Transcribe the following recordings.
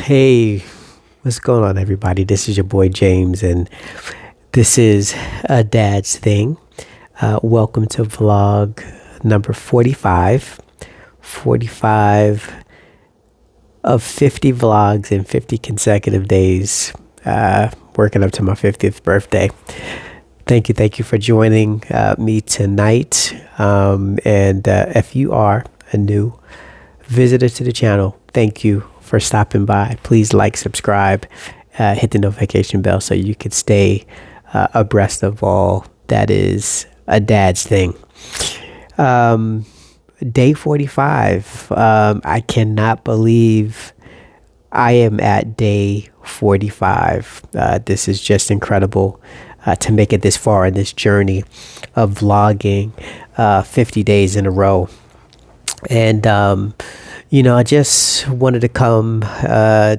Hey, what's going on, everybody? This is your boy James, and this is a dad's thing. Welcome to vlog number 45. 45 of 50 vlogs in 50 consecutive days, working up to my 50th birthday. Thank you for joining me tonight. And if you are a new visitor to the channel, thank you for stopping by. Please like, subscribe, hit the notification bell so you can stay abreast of all that is a dad's thing. Day 45. I cannot believe I am at day 45. This is just incredible to make it this far in this journey of vlogging 50 days in a row. And I just wanted to come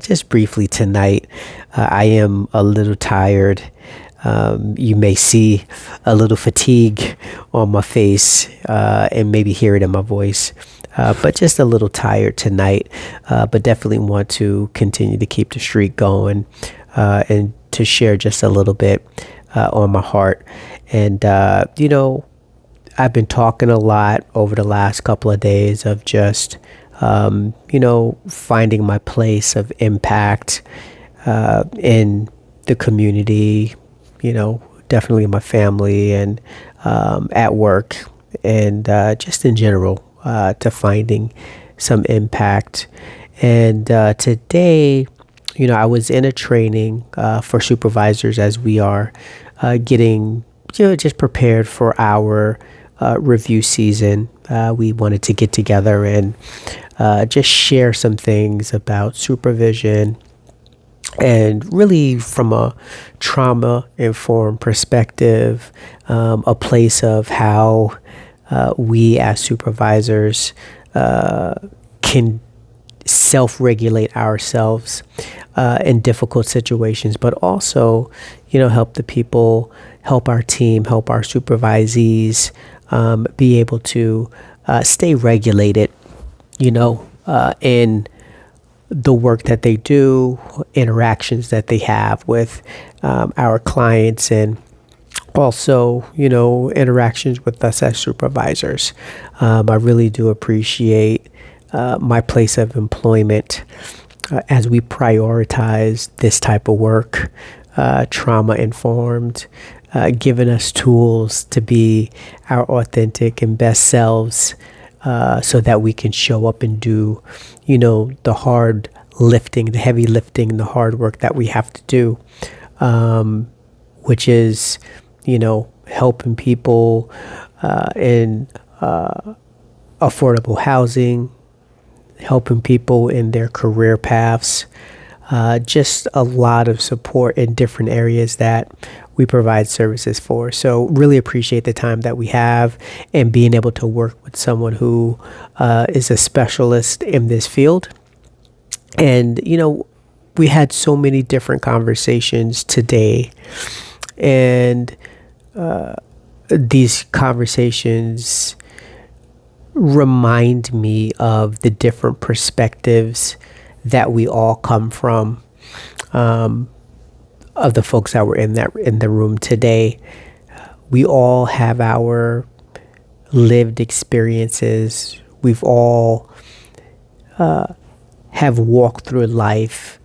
just briefly tonight. I am a little tired. You may see a little fatigue on my face and maybe hear it in my voice, but just a little tired tonight. But definitely want to continue to keep the streak going and to share just a little bit on my heart. And, I've been talking a lot over the last couple of days of just, finding my place of impact in the community, definitely in my family and at work and just in general to finding some impact. And today, I was in a training for supervisors as we are getting, just prepared for our review season. We wanted to get together and just share some things about supervision and really from a trauma-informed perspective, a place of how we as supervisors can self-regulate ourselves in difficult situations, but also, help the people, help our team, help our supervisees be able to stay regulated, in the work that they do, interactions that they have with our clients, and also, interactions with us as supervisors. I really do appreciate my place of employment as we prioritize this type of work, trauma-informed, giving us tools to be our authentic and best selves so that we can show up and do, the hard lifting, the heavy lifting, the hard work that we have to do, which is, helping people in affordable housing, helping people in their career paths, just a lot of support in different areas that we provide services for. So really appreciate the time that we have and being able to work with someone who is a specialist in this field. And, we had so many different conversations today, and these conversations remind me of the different perspectives that we all come from, of the folks that were in the room today. We all have our lived experiences. We've all have walked through life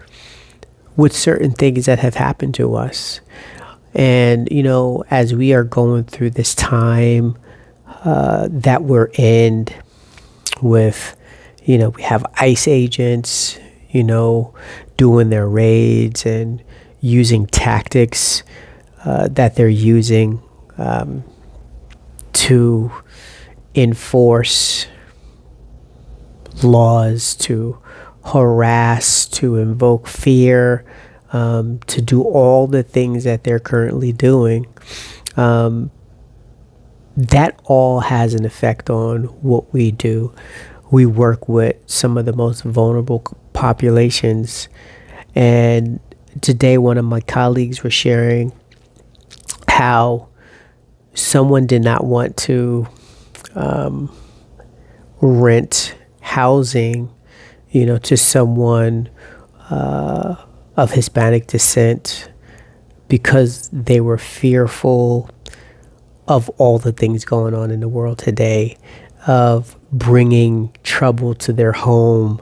with certain things that have happened to us. And, as we are going through this time that we're in with, we have ICE agents, doing their raids and using tactics that they're using to enforce laws, to harass, to invoke fear, to do all the things that they're currently doing. That all has an effect on what we do. We work with some of the most vulnerable populations. And today, one of my colleagues was sharing how someone did not want to rent housing, to someone of Hispanic descent because they were fearful of all the things going on in the world today, of bringing trouble to their home,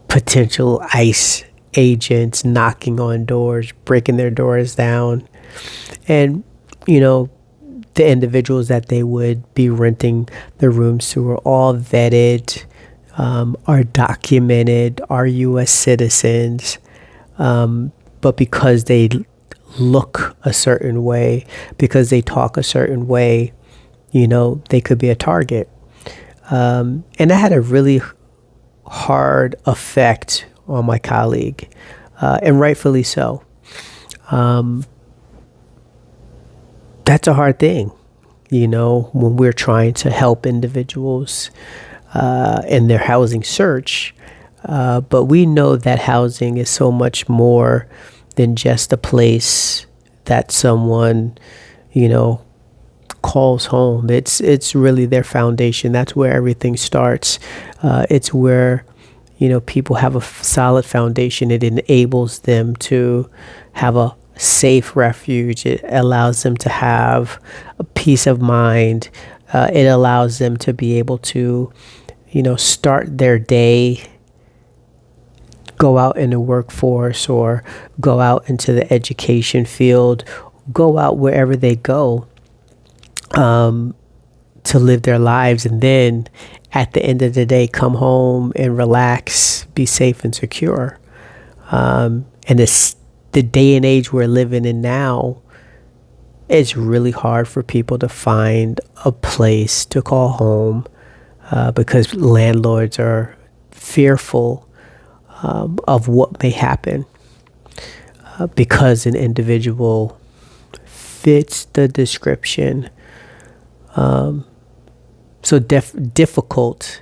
potential ICE agents knocking on doors, breaking their doors down. And, the individuals that they would be renting the rooms to are all vetted, are documented, are U.S. citizens. But because they look a certain way, because they talk a certain way, they could be a target. And that had a really hard effect on my colleague, and rightfully so. That's a hard thing, when we're trying to help individuals in their housing search. But we know that housing is so much more than just a place that someone, calls home. It's really their foundation. That's where everything starts. It's where, people have a solid foundation. It enables them to have a safe refuge. It allows them to have a peace of mind. It allows them to be able to, start their day, go out in the workforce, or go out into the education field, go out wherever they go, to live their lives, and then at the end of the day come home and relax, be safe and secure. And the day and age we're living in now, it's really hard for people to find a place to call home, because landlords are fearful of what may happen, because an individual fits the description. So difficult.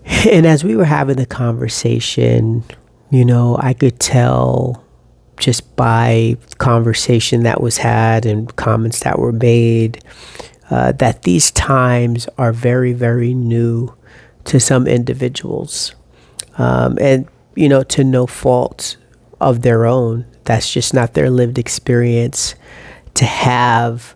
And as we were having the conversation, I could tell just by conversation that was had and comments that were made, that these times are very, very new to some individuals. And, to no fault of their own. That's just not their lived experience to have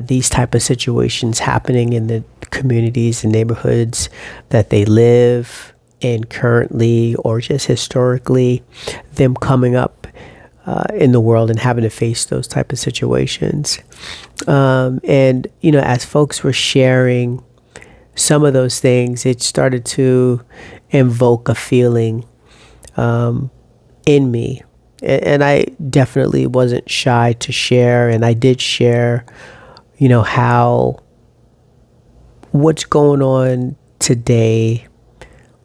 these type of situations happening in the communities and neighborhoods that they live in currently, or just historically, them coming up in the world and having to face those type of situations. And, as folks were sharing some of those things, it started to invoke a feeling in me. And I definitely wasn't shy to share. And I did share, how what's going on today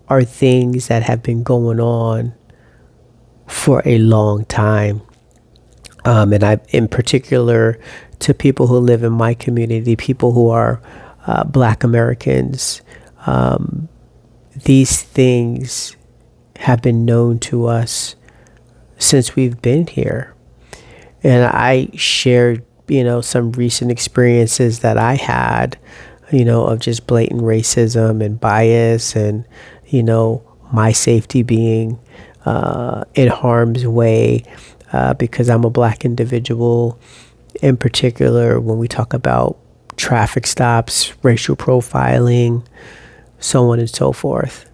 are things that have been going on for a long time. And I, in particular, to people who live in my community, people who are Black Americans, these things have been known to us since we've been here. And I shared, some recent experiences that I had, of just blatant racism and bias, and, my safety being in harm's way because I'm a Black individual. In particular, when we talk about traffic stops, racial profiling, so on and so forth.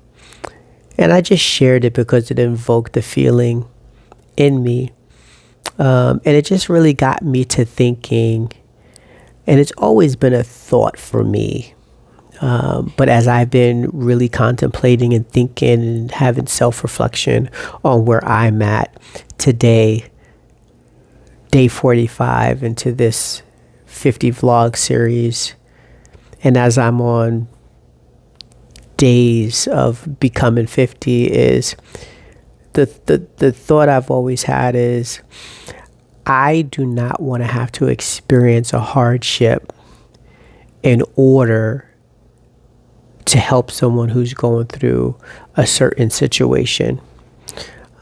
And I just shared it because it invoked the feeling in me. And it just really got me to thinking, and it's always been a thought for me. But as I've been really contemplating and thinking and having self-reflection on where I'm at today, day 45 into this 50 vlog series, and as I'm on days of becoming 50, is the thought I've always had is, I do not want to have to experience a hardship in order to help someone who's going through a certain situation.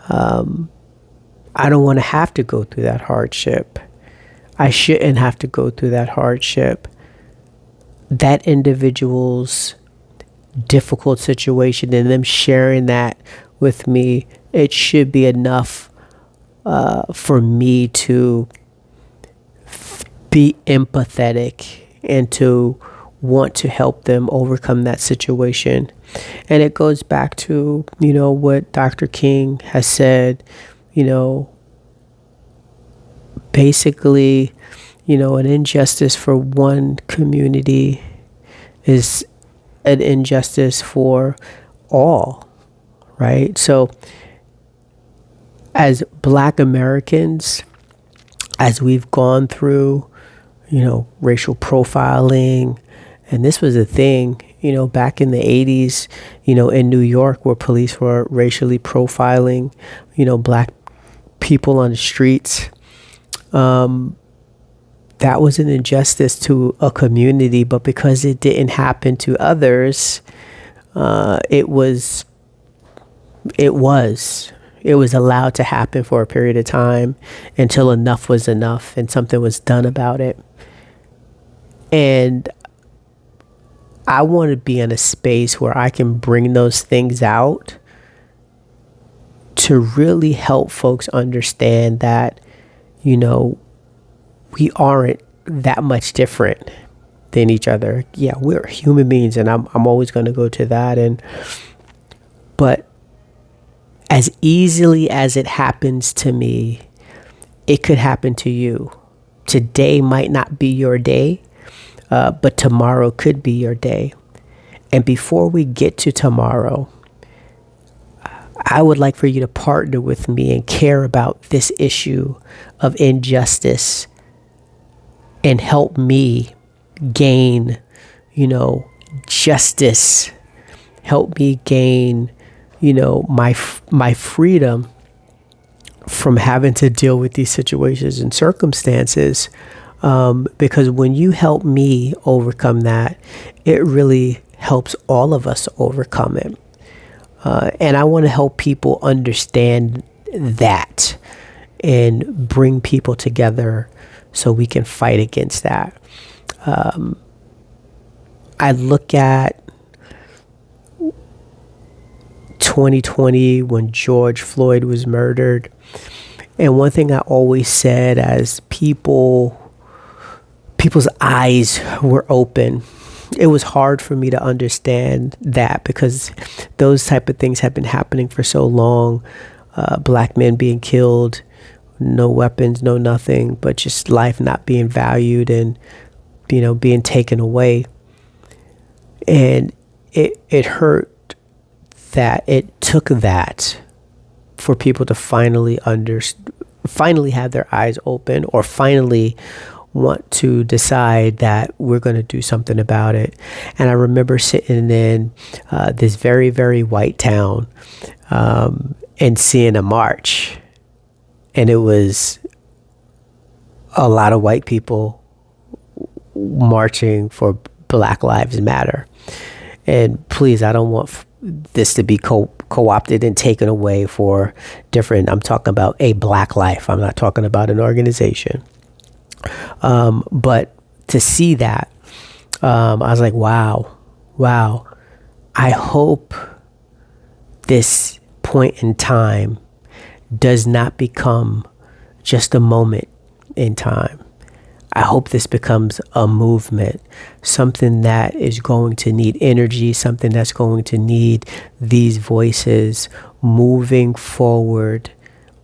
I don't want to have to go through that hardship. I shouldn't have to go through that hardship. That individual's difficult situation and them sharing that with me, it should be enough for me to be empathetic and to want to help them overcome that situation. And it goes back to, what Dr. King has said, basically, an injustice for one community is an injustice for all, right? So as Black Americans, as we've gone through, racial profiling, and this was a thing, back in the 80s, in New York, where police were racially profiling, Black people on the streets. That was an injustice to a community, but because it didn't happen to others, it was allowed to happen for a period of time until enough was enough and something was done about it. And I want to be in a space where I can bring those things out to really help folks understand that, we aren't that much different than each other. Yeah, we're human beings, and I'm always going to go to that. But as easily as it happens to me, it could happen to you. Today might not be your day, but tomorrow could be your day. And before we get to tomorrow, I would like for you to partner with me and care about this issue of injustice and help me gain, justice. Help me gain, my freedom from having to deal with these situations and circumstances. Because when you help me overcome that, it really helps all of us overcome it. And I want to help people understand that and bring people together so we can fight against that. I look at 2020 when George Floyd was murdered. And one thing I always said, as people's eyes were open, it was hard for me to understand that, because those type of things have been happening for so long. Black men being killed, no weapons, no nothing, but just life not being valued and, being taken away. And it hurt that it took that for people to finally have their eyes open, or finally want to decide that we're going to do something about it. And I remember sitting in this very, very white town and seeing a march. And it was a lot of white people marching for Black Lives Matter. And please, I don't want this to be co-opted and taken away for different. I'm talking about a Black life. I'm not talking about an organization. But to see that, I was like, wow. I hope this point in time does not become just a moment in time. I hope this becomes a movement, something that is going to need energy, something that's going to need these voices moving forward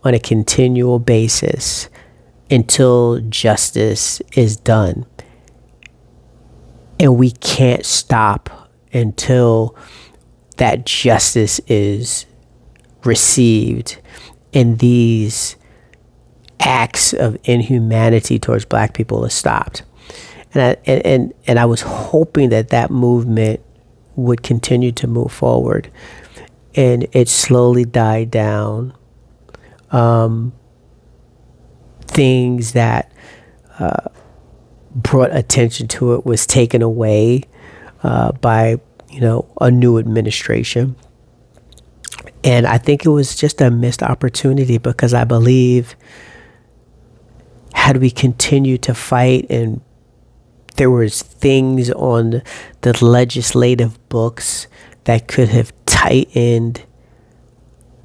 on a continual basis until justice is done. And we can't stop until that justice is received and these acts of inhumanity towards Black people is stopped. And I was hoping that movement would continue to move forward. And it slowly died down. Things that brought attention to it was taken away by a new administration. And I think it was just a missed opportunity, because I believe had we continued to fight and there was things on the legislative books that could have tightened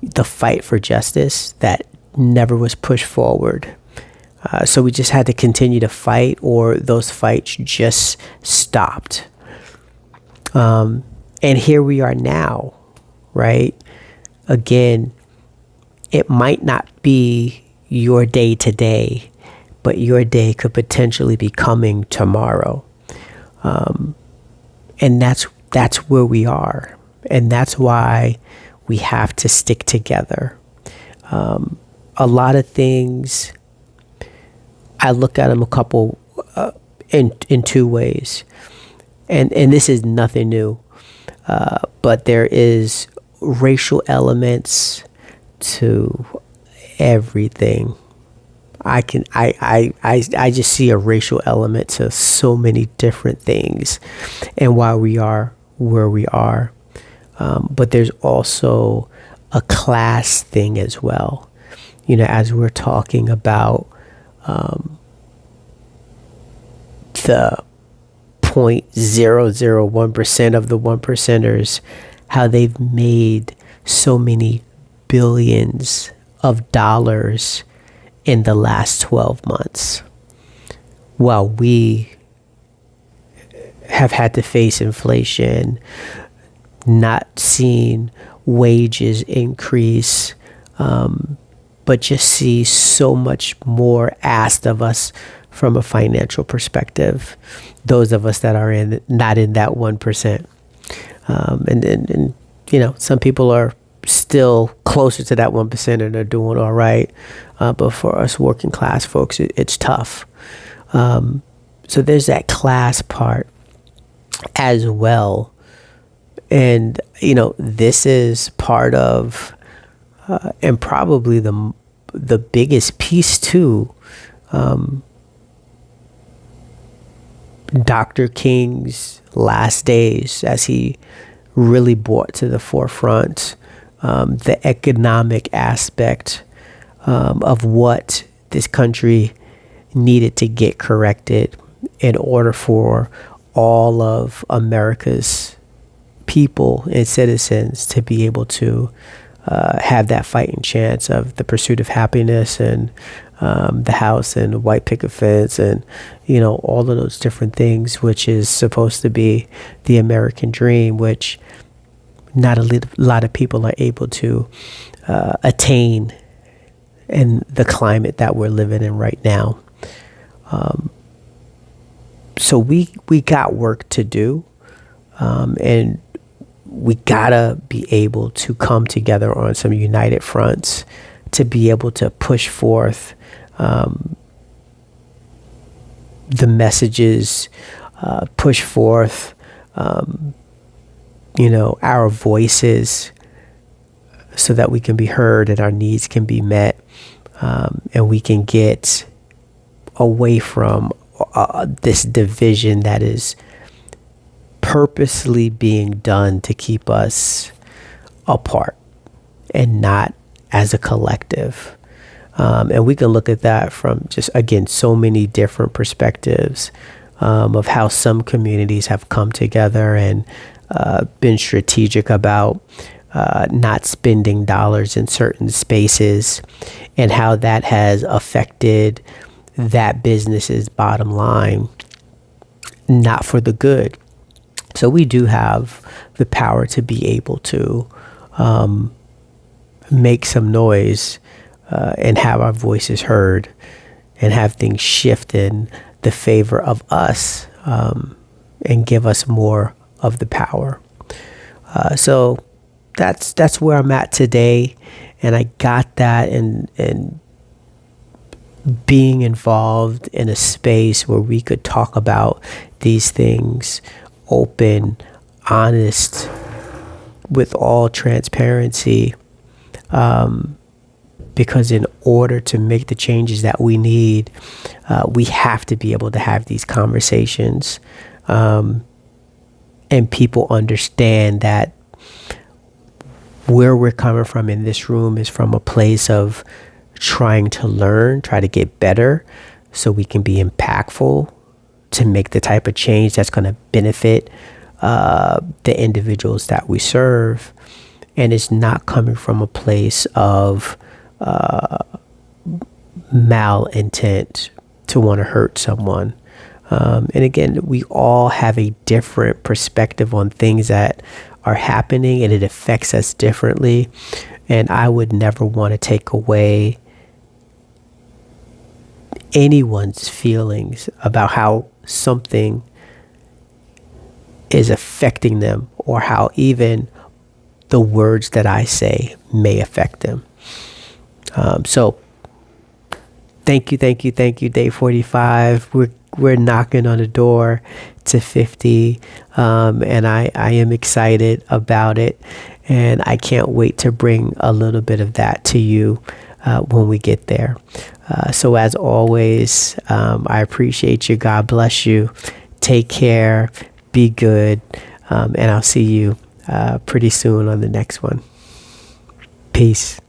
the fight for justice that never was pushed forward. So we just had to continue to fight, or those fights just stopped. And here we are now, right? Again, it might not be your day today, but your day could potentially be coming tomorrow. And that's where we are. And that's why we have to stick together. A lot of things, I look at them a couple in two ways. And this is nothing new. But there is racial elements to everything. I just see a racial element to so many different things and why we are where we are. But there's also a class thing as well. You know, as we're talking about the 0.001% of the one percenters, how they've made so many billions of dollars in the last 12 months, while we have had to face inflation, not seen wages increase, but just see so much more asked of us from a financial perspective, those of us that are not in that 1%. And you know, some people are still closer to that 1% and are doing all right. But for us working class folks, it's tough. So there's that class part as well. And, you know, this is part of, and probably the biggest piece too, Dr. King's last days, as he really brought to the forefront the economic aspect of what this country needed to get corrected in order for all of America's people and citizens to be able to have that fighting chance of the pursuit of happiness and the house and the white picket fence and, you know, all of those different things, which is supposed to be the American dream, which not a lot of people are able to attain in the climate that we're living in right now. So we got work to do, and we gotta be able to come together on some united fronts to be able to push forth the messages, push forth you know, our voices so that we can be heard and our needs can be met, and we can get away from this division that is purposely being done to keep us apart and not as a collective. And we can look at that from just, again, so many different perspectives of how some communities have come together and been strategic about not spending dollars in certain spaces and how that has affected that business's bottom line, not for the good. So we do have the power to be able to make some noise and have our voices heard and have things shift in the favor of us and give us more of the power. So that's where I'm at today, and I got that and being involved in a space where we could talk about these things open, honest, with all transparency, because in order to make the changes that we need, we have to be able to have these conversations, and people understand that where we're coming from in this room is from a place of trying to learn, try to get better so we can be impactful to make the type of change that's going to benefit the individuals that we serve. And it's not coming from a place of malintent to want to hurt someone. And again, we all have a different perspective on things that are happening, and it affects us differently. And I would never want to take away anyone's feelings about how something is affecting them, or how even the words that I say may affect them. So thank you. Day 45. We're knocking on the door to 50. And I am excited about it. And I can't wait to bring a little bit of that to you when we get there. So as always, I appreciate you. God bless you. Take care. Be good. And I'll see you pretty soon on the next one. Peace.